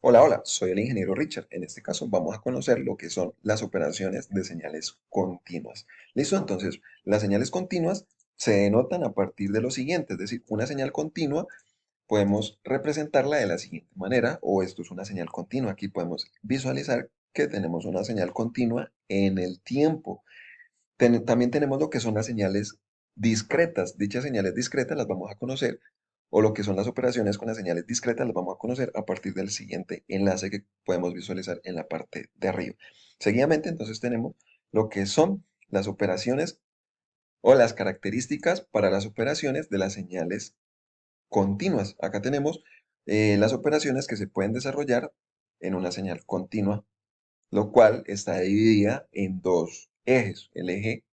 Hola, hola, soy el ingeniero Richard. En este caso vamos a conocer lo que son las operaciones de señales continuas. ¿Listo? Entonces, las señales continuas se denotan a partir de lo siguiente, es decir, una señal continua podemos representarla de la siguiente manera, o esto es una señal continua. Aquí podemos visualizar que tenemos una señal continua en el tiempo. También tenemos lo que son las señales discretas. Dichas señales discretas las vamos a conocer, o lo que son las operaciones con las señales discretas las vamos a conocer a partir del siguiente enlace que podemos visualizar en la parte de arriba. Seguidamente, entonces tenemos lo que son las operaciones o las características para las operaciones de las señales continuas. Acá tenemos las operaciones que se pueden desarrollar en una señal continua, lo cual está dividida en dos ejes. El eje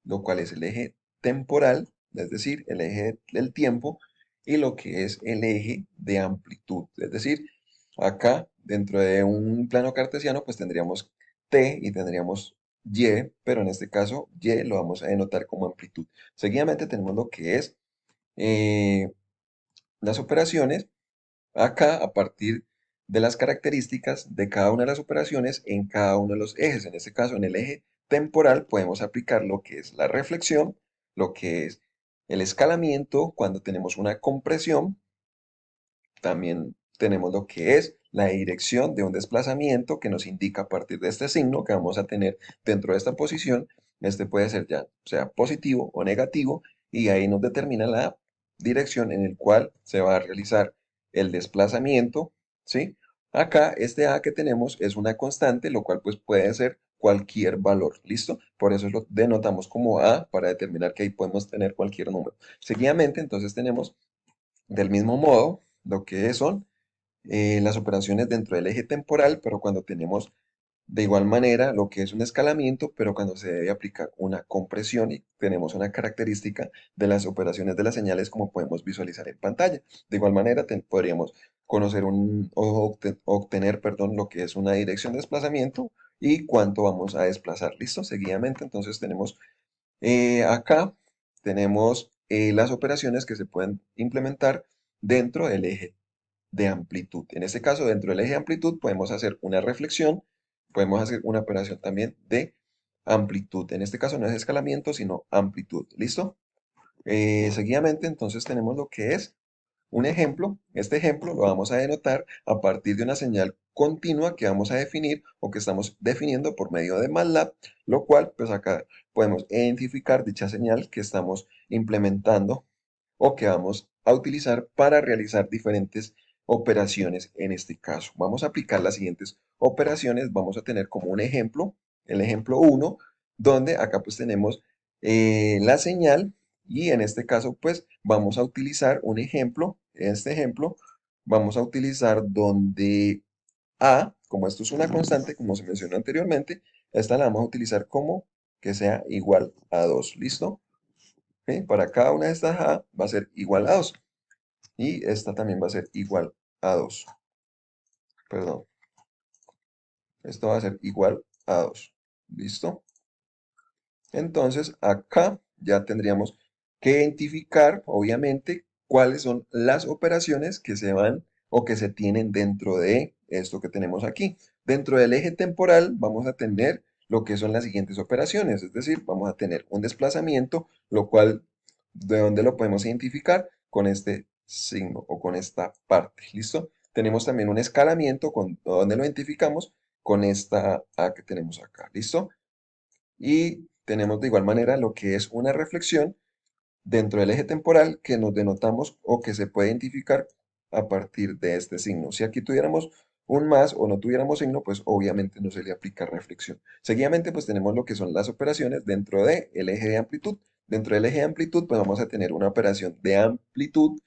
lo cual es el eje temporal, es decir, el eje del tiempo, y lo que es el eje de amplitud. Es decir, acá dentro de un plano cartesiano, pues tendríamos T y tendríamos Y, pero en este caso Y lo vamos a denotar como amplitud. Seguidamente tenemos lo que es eh, las operaciones, acá a partir de las características de cada una de las operaciones en cada uno de los ejes. En este caso, en el eje temporal podemos aplicar lo que es la reflexión, lo que es el escalamiento cuando tenemos una compresión. También tenemos lo que es la dirección de un desplazamiento que nos indica a partir de este signo que vamos a tener dentro de esta posición. Este puede ser ya sea positivo o negativo y ahí nos determina la dirección en el cual se va a realizar el desplazamiento, ¿sí? Acá este A que tenemos es una constante, lo cual pues puede ser cualquier valor, ¿listo? Por eso lo denotamos como A para determinar que ahí podemos tener cualquier número. Seguidamente, entonces tenemos del mismo modo lo que son las operaciones dentro del eje temporal, pero cuando tenemos de igual manera lo que es un escalamiento, pero cuando se debe aplicar una compresión y tenemos una característica de las operaciones de las señales como podemos visualizar en pantalla. De igual manera podríamos conocer obtener, perdón, lo que es una dirección de desplazamiento y cuánto vamos a desplazar. ¿Listo? Seguidamente, entonces tenemos acá tenemos las operaciones que se pueden implementar dentro del eje de amplitud. En este caso, dentro del eje de amplitud podemos hacer una reflexión, podemos hacer una operación también de amplitud. En este caso no es escalamiento, sino amplitud. ¿Listo? Seguidamente, entonces tenemos lo que es un ejemplo. Este ejemplo lo vamos a denotar a partir de una señal continua que vamos a definir o que estamos definiendo por medio de MATLAB, lo cual pues acá podemos identificar dicha señal que estamos implementando o que vamos a utilizar para realizar diferentes operaciones en este caso. Vamos a aplicar las siguientes operaciones. Vamos a tener como un ejemplo, el ejemplo uno, donde acá pues tenemos la señal y en este caso pues vamos a utilizar un ejemplo. Este ejemplo vamos a utilizar donde A, como esto es una constante, como se mencionó anteriormente, esta la vamos a utilizar como que sea igual a 2. ¿Listo? ¿Ok? Para cada una de estas A va a ser igual a 2. Y esta también va a ser igual a 2. Perdón. Esto va a ser igual a 2. ¿Listo? Entonces, acá ya tendríamos que identificar, obviamente, cuáles son las operaciones que se van o que se tienen dentro de esto que tenemos aquí. Dentro del eje temporal vamos a tener lo que son las siguientes operaciones, es decir, vamos a tener un desplazamiento, lo cual, ¿de dónde lo podemos identificar? Con este signo o con esta parte, ¿listo? Tenemos también un escalamiento, ¿dónde lo identificamos? Con esta A que tenemos acá, ¿listo? Y tenemos de igual manera lo que es una reflexión dentro del eje temporal que nos denotamos o que se puede identificar a partir de este signo. Si aquí tuviéramos un más o no tuviéramos signo, pues obviamente no se le aplica reflexión. Seguidamente, pues tenemos lo que son las operaciones dentro del eje de amplitud. Dentro del eje de amplitud, pues vamos a tener una operación de amplitud,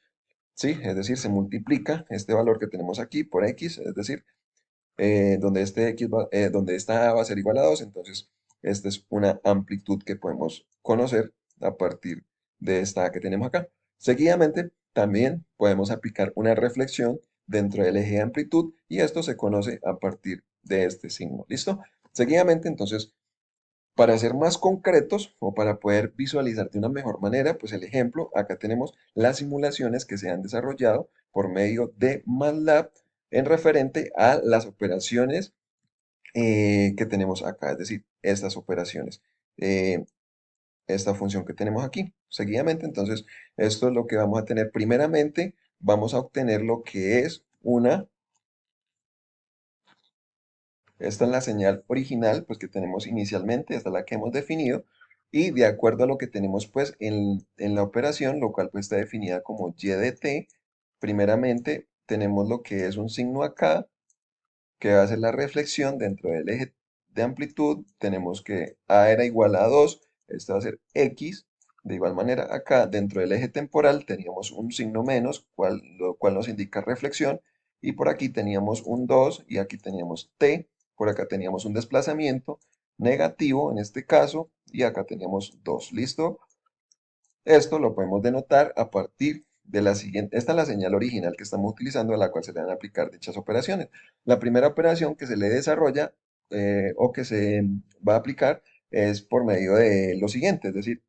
¿sí? Es decir, se multiplica este valor que tenemos aquí por x, es decir, donde donde esta va a ser igual a 2, entonces esta es una amplitud que podemos conocer a partir de esta que tenemos acá. Seguidamente, también podemos aplicar una reflexión dentro del eje de amplitud y esto se conoce a partir de este signo. ¿Listo? Seguidamente, entonces, para ser más concretos o para poder visualizar de una mejor manera, pues el ejemplo, acá tenemos las simulaciones que se han desarrollado por medio de MATLAB en referente a las operaciones que tenemos acá, es decir, estas operaciones, esta función que tenemos aquí. Seguidamente, entonces, esto es lo que vamos a tener. Primeramente, vamos a obtener lo que es esta es la señal original, pues que tenemos inicialmente, esta es la que hemos definido, y de acuerdo a lo que tenemos pues en la operación, lo cual pues está definida como y de t, primeramente tenemos lo que es un signo acá, que va a ser la reflexión dentro del eje de amplitud. Tenemos que A era igual a 2, esto va a ser X. De igual manera, acá dentro del eje temporal teníamos un signo menos, lo cual nos indica reflexión. Y por aquí teníamos un 2 y aquí teníamos T. Por acá teníamos un desplazamiento negativo en este caso y acá teníamos 2. ¿Listo? Esto lo podemos denotar a partir de la siguiente. Esta es la señal original que estamos utilizando, a la cual se le van a aplicar dichas operaciones. La primera operación que se le desarrolla o que se va a aplicar es por medio de lo siguiente, es decir,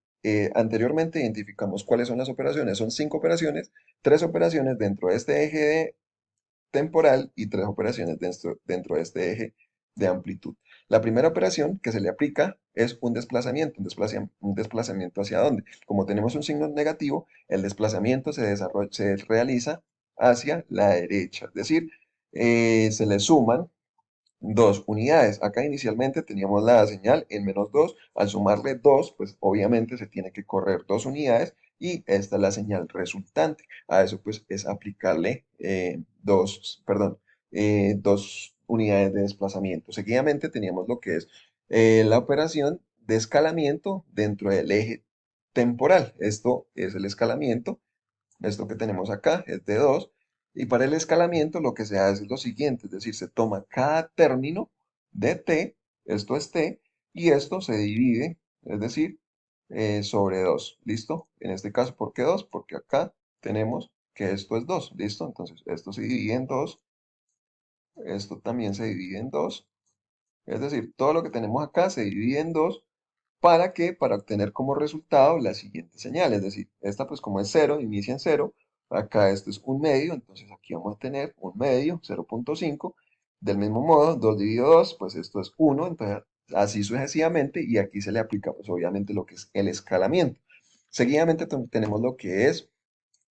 anteriormente identificamos cuáles son las operaciones. Son 5 operaciones, 3 operaciones dentro de este eje temporal y 3 operaciones dentro de este eje de amplitud. La primera operación que se le aplica es un desplazamiento hacia dónde. Como tenemos un signo negativo, el desplazamiento se realiza hacia la derecha, es decir, se le suman 2 unidades. Acá inicialmente teníamos la señal en -2. Al sumarle 2, pues obviamente se tiene que correr 2 unidades y esta es la señal resultante. A eso pues es aplicarle 2 unidades de desplazamiento. Seguidamente teníamos lo que es la operación de escalamiento dentro del eje temporal. Esto es el escalamiento. Esto que tenemos acá es de 2. Y para el escalamiento lo que se hace es lo siguiente, es decir, se toma cada término de t, esto es t, y esto se divide, es decir, sobre 2. ¿Listo? En este caso, ¿por qué 2? Porque acá tenemos que esto es 2. ¿Listo? Entonces, esto se divide en 2, esto también se divide en 2. Es decir, todo lo que tenemos acá se divide en 2. ¿Para qué? Para obtener como resultado la siguiente señal. Es decir, esta pues como es 0, inicia en 0. Acá esto es un medio, entonces aquí vamos a tener un medio, 0.5. Del mismo modo, 2 dividido 2, pues esto es 1. Entonces así sucesivamente, y aquí se le aplica pues obviamente lo que es el escalamiento. Seguidamente tenemos lo que es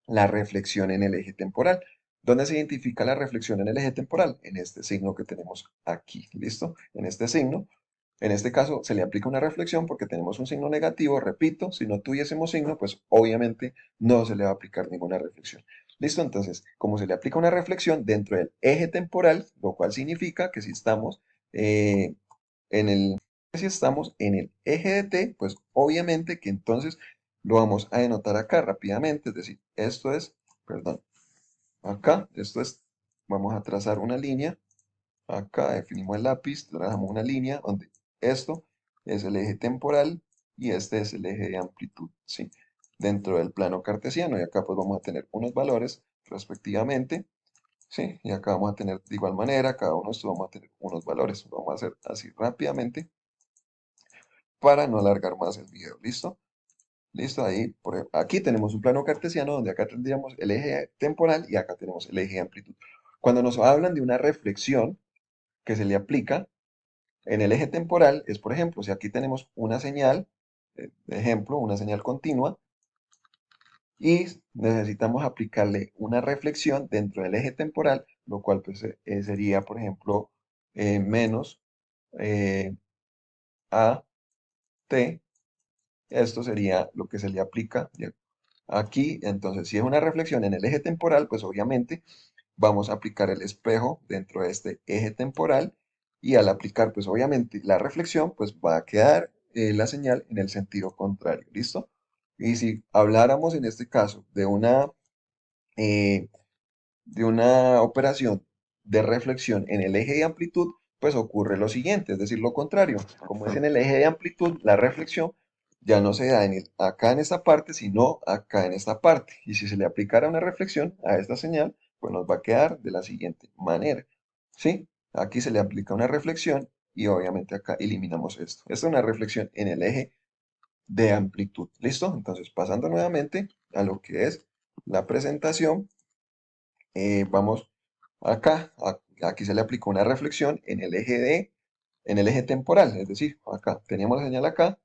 la reflexión en el eje temporal. ¿Dónde se identifica la reflexión en el eje temporal? En este signo que tenemos aquí, ¿listo? En este signo. En este caso se le aplica una reflexión porque tenemos un signo negativo. Repito, si no tuviésemos signo, pues obviamente no se le va a aplicar ninguna reflexión. ¿Listo? Entonces, como se le aplica una reflexión dentro del eje temporal, lo cual significa que eh, en el, si estamos en el eje de t, pues obviamente que entonces lo vamos a denotar acá rápidamente. Es decir, esto es, perdón, acá, esto es, vamos a trazar una línea. Acá definimos el lápiz, trazamos una línea donde esto es el eje temporal y este es el eje de amplitud, ¿sí? Dentro del plano cartesiano, y acá pues vamos a tener unos valores respectivamente, ¿sí? Y acá vamos a tener de igual manera, cada uno de estos vamos a tener unos valores. Vamos a hacer así rápidamente para no alargar más el video, ¿listo? Listo, ahí, aquí tenemos un plano cartesiano donde acá tendríamos el eje temporal y acá tenemos el eje de amplitud. Cuando nos hablan de una reflexión que se le aplica, en el eje temporal es, por ejemplo, si aquí tenemos una señal, de ejemplo, una señal continua, y necesitamos aplicarle una reflexión dentro del eje temporal, lo cual pues, sería, por ejemplo, menos a t. Esto sería lo que se le aplica aquí. Entonces, si es una reflexión en el eje temporal, pues obviamente vamos a aplicar el espejo dentro de este eje temporal, y al aplicar pues obviamente la reflexión pues va a quedar la señal en el sentido contrario, ¿listo? Y si habláramos en este caso eh, de una operación de reflexión en el eje de amplitud, pues ocurre lo siguiente, es decir, lo contrario. Como es en el eje de amplitud, la reflexión ya no se da acá en esta parte, sino acá en esta parte. Y si se le aplicara una reflexión a esta señal, pues nos va a quedar de la siguiente manera. ¿Sí? Aquí se le aplica una reflexión y obviamente acá eliminamos esto. Esta es una reflexión en el eje de amplitud. ¿Listo? Entonces, pasando nuevamente a lo que es la presentación, vamos Acá, aquí se le aplicó una reflexión en el eje temporal, es decir, acá teníamos la señal acá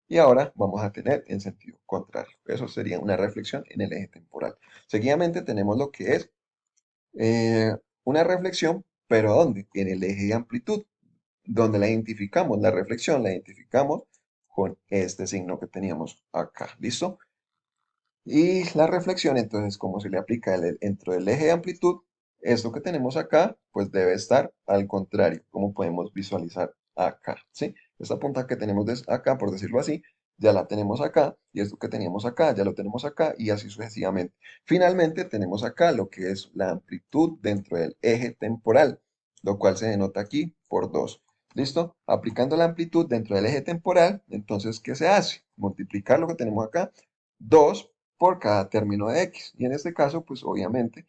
y ahora vamos a tener en sentido contrario. Eso sería una reflexión en el eje temporal. Seguidamente tenemos lo que es una reflexión, pero ¿dónde? En el eje de amplitud, donde la identificamos, la reflexión la identificamos con este signo que teníamos acá. ¿Listo? Y la reflexión, entonces, como se le aplica dentro del eje de amplitud, esto que tenemos acá, pues debe estar al contrario, como podemos visualizar acá, ¿sí? Esta punta que tenemos acá, por decirlo así, ya la tenemos acá, y esto que teníamos acá, ya lo tenemos acá, y así sucesivamente. Finalmente, tenemos acá lo que es la amplitud dentro del eje temporal, lo cual se denota aquí por 2. ¿Listo? Aplicando la amplitud dentro del eje temporal, entonces, ¿qué se hace? Multiplicar lo que tenemos acá, 2 por cada término de x. Y en este caso, pues obviamente,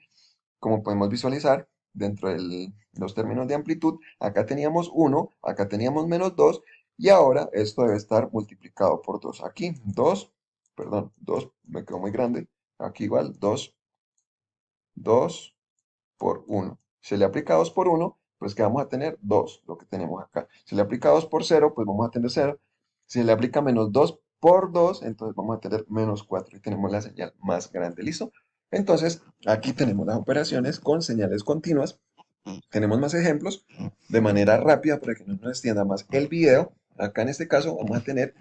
como podemos visualizar, dentro de los términos de amplitud, acá teníamos 1, acá teníamos menos 2, y ahora esto debe estar multiplicado por 2. Aquí, 2, perdón, 2, me quedó muy grande. Aquí igual, 2 por 1. Si le aplica 2 por 1, pues que vamos a tener 2, lo que tenemos acá. Si le aplica 2 por 0, pues vamos a tener 0. Si le aplica menos 2 por 2, entonces vamos a tener menos 4 y tenemos la señal más grande. ¿Listo? Entonces, aquí tenemos las operaciones con señales continuas. Tenemos más ejemplos de manera rápida para que no nos extienda más el video. Acá en este caso vamos a tener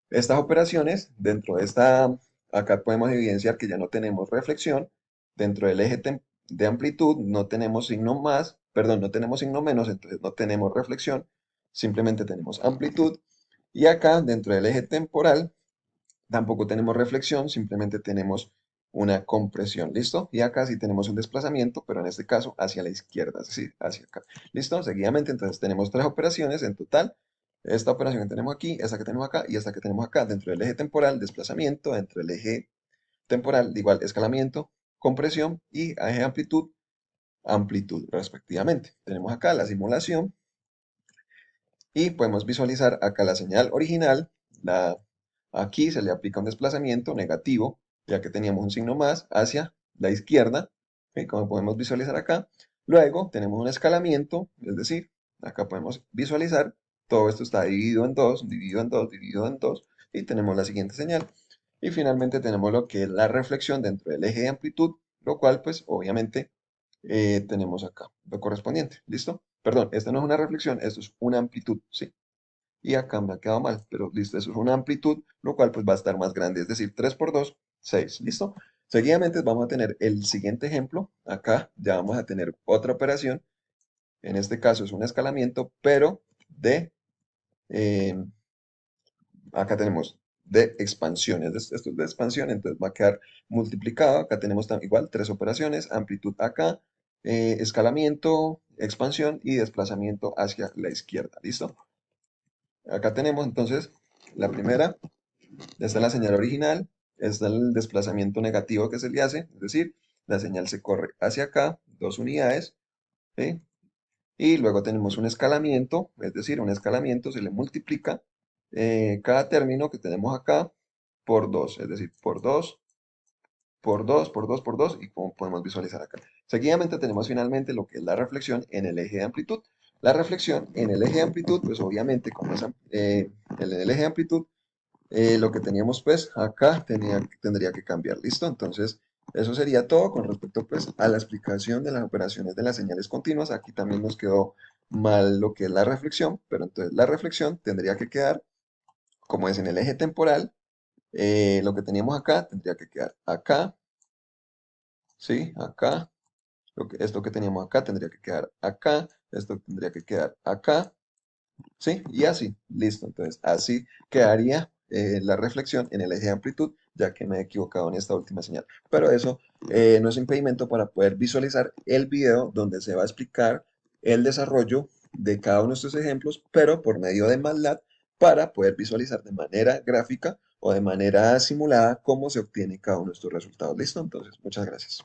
estas operaciones. Dentro de esta, acá podemos evidenciar que ya no tenemos reflexión. Dentro del eje de amplitud no tenemos signo más, perdón, no tenemos signo menos, entonces no tenemos reflexión. Simplemente tenemos amplitud. Y acá dentro del eje temporal tampoco tenemos reflexión, simplemente tenemos una compresión, ¿listo? Y acá sí tenemos un desplazamiento, pero en este caso hacia la izquierda, es decir, hacia acá. ¿Listo? Seguidamente, entonces tenemos 3 operaciones en total. Esta operación que tenemos aquí, esta que tenemos acá y esta que tenemos acá. Dentro del eje temporal, desplazamiento, dentro del eje temporal, igual escalamiento, compresión y eje de amplitud, amplitud, respectivamente. Tenemos acá la simulación y podemos visualizar acá la señal original. Aquí se le aplica un desplazamiento negativo, ya que teníamos un signo más hacia la izquierda, ¿ok? Como podemos visualizar acá. Luego tenemos un escalamiento, es decir, acá podemos visualizar, todo esto está dividido en 2, dividido en 2, dividido en 2, y tenemos la siguiente señal. Y finalmente tenemos lo que es la reflexión dentro del eje de amplitud, lo cual pues obviamente tenemos acá lo correspondiente. ¿Listo? Perdón, esta no es una reflexión, esto es una amplitud, ¿sí? Y acá me ha quedado mal, pero listo, eso es una amplitud, lo cual pues va a estar más grande, es decir, 3 por 2, 6, ¿listo? Seguidamente vamos a tener el siguiente ejemplo, acá ya vamos a tener otra operación, en este caso es un escalamiento, pero eh, acá tenemos de expansión, esto es de expansión, entonces va a quedar multiplicado, acá tenemos igual 3 operaciones, amplitud acá, escalamiento, expansión y desplazamiento hacia la izquierda, ¿listo? Acá tenemos entonces la primera, esta es la señal original, está el desplazamiento negativo que se le hace, es decir, la señal se corre hacia acá, 2 unidades, ¿sí? Y luego tenemos un escalamiento, es decir, un escalamiento se le multiplica cada término que tenemos acá por 2, es decir, por 2, por 2, por 2, por 2, y como podemos visualizar acá. Seguidamente tenemos finalmente lo que es la reflexión en el eje de amplitud. La reflexión en el eje de amplitud, pues obviamente, como es en el eje de amplitud, lo que teníamos pues acá tendría que cambiar, ¿listo? Entonces, eso sería todo con respecto pues a la explicación de las operaciones de las señales continuas. Aquí también nos quedó mal lo que es la reflexión, pero entonces la reflexión tendría que quedar, como es en el eje temporal, lo que teníamos acá tendría que quedar acá, ¿sí? Acá, esto que teníamos acá tendría que quedar acá, esto tendría que quedar acá, ¿sí? Y así, listo. Entonces, así quedaría la reflexión en el eje de amplitud, ya que me he equivocado en esta última señal. Pero eso no es impedimento para poder visualizar el video donde se va a explicar el desarrollo de cada uno de estos ejemplos, pero por medio de MATLAB, para poder visualizar de manera gráfica o de manera simulada cómo se obtiene cada uno de estos resultados. ¿Listo? Entonces, muchas gracias.